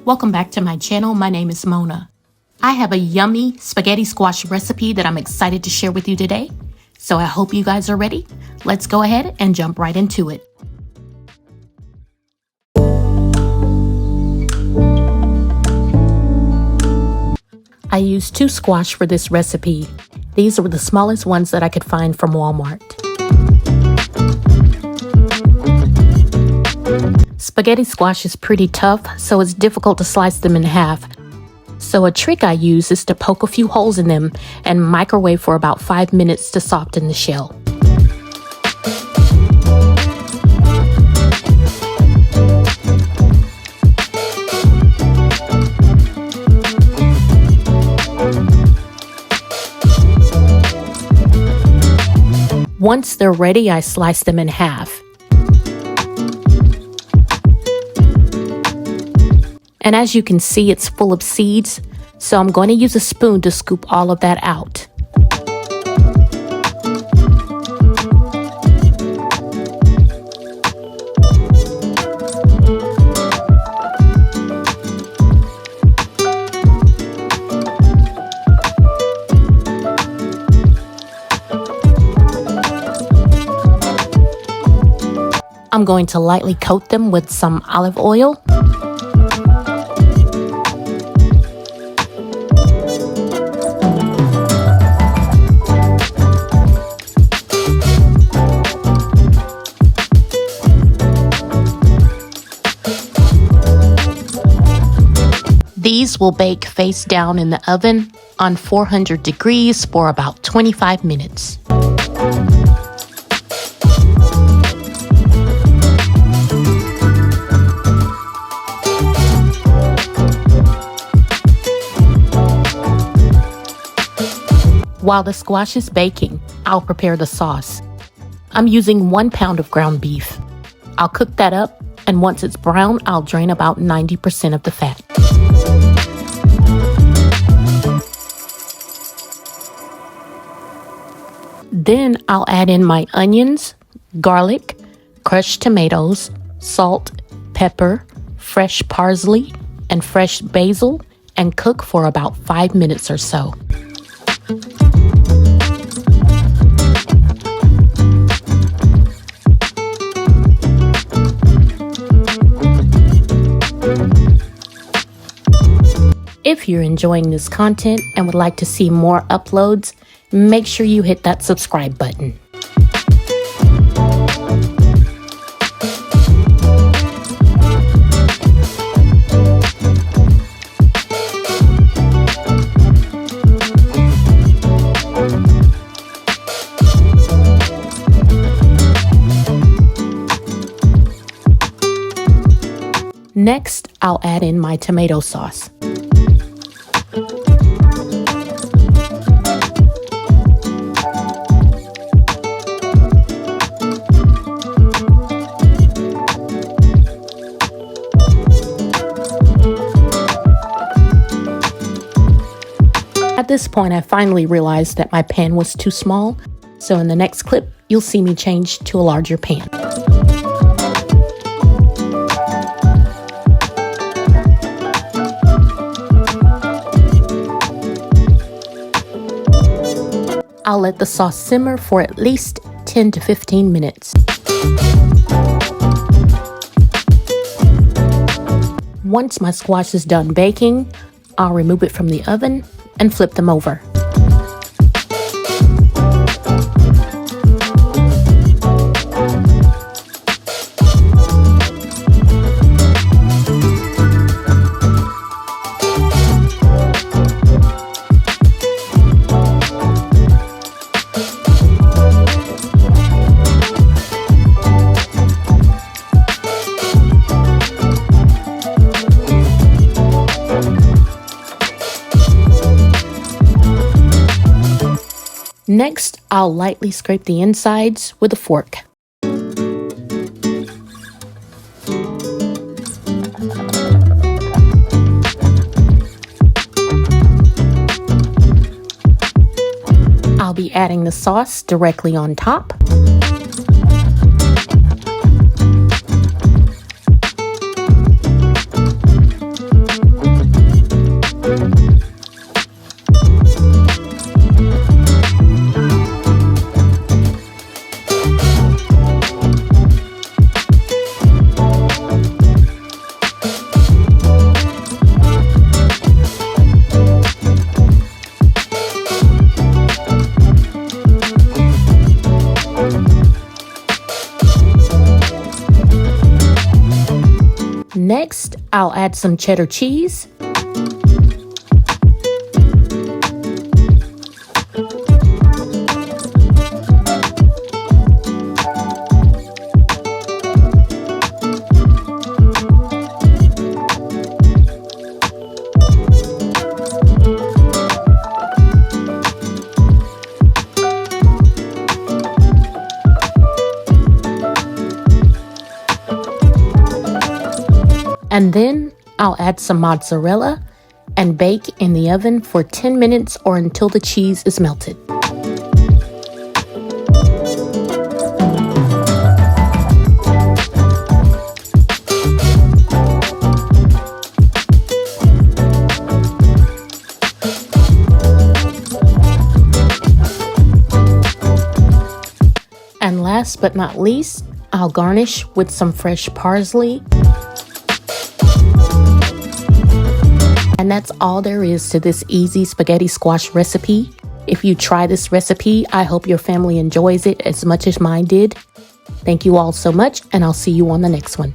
Welcome back to my channel. My name is Mona. I have a yummy spaghetti squash recipe that I'm excited to share with you today. So I hope you guys are ready. Let's go ahead and jump right into it. I used 2 squash for this recipe. These were the smallest ones that I could find from Walmart. Spaghetti squash is pretty tough, so it's difficult to slice them in half. So a trick I use is to poke a few holes in them and microwave for about 5 minutes to soften the shell. Once they're ready, I slice them in half. And as you can see, it's full of seeds, so I'm going to use a spoon to scoop all of that out. I'm going to lightly coat them with some olive oil. These will bake face down in the oven on 400 degrees for about 25 minutes. While the squash is baking, I'll prepare the sauce. I'm using 1 pound of ground beef. I'll cook that up, and once it's brown, I'll drain about 90% of the fat. Then I'll add in my onions, garlic, crushed tomatoes, salt, pepper, fresh parsley, and fresh basil, and cook for about 5 minutes or so. If you're enjoying this content and would like to see more uploads, make sure you hit that subscribe button. Next, I'll add in my tomato sauce. At this point, I finally realized that my pan was too small, so in the next clip, you'll see me change to a larger pan. I'll let the sauce simmer for at least 10 to 15 minutes. Once my squash is done baking, I'll remove it from the oven and flip them over. Next, I'll lightly scrape the insides with a fork. I'll be adding the sauce directly on top. I'll add some cheddar cheese. And then I'll add some mozzarella and bake in the oven for 10 minutes or until the cheese is melted. And last but not least, I'll garnish with some fresh parsley. And that's all there is to this easy spaghetti squash recipe. If you try this recipe, I hope your family enjoys it as much as mine did. Thank you all so much, and I'll see you on the next one.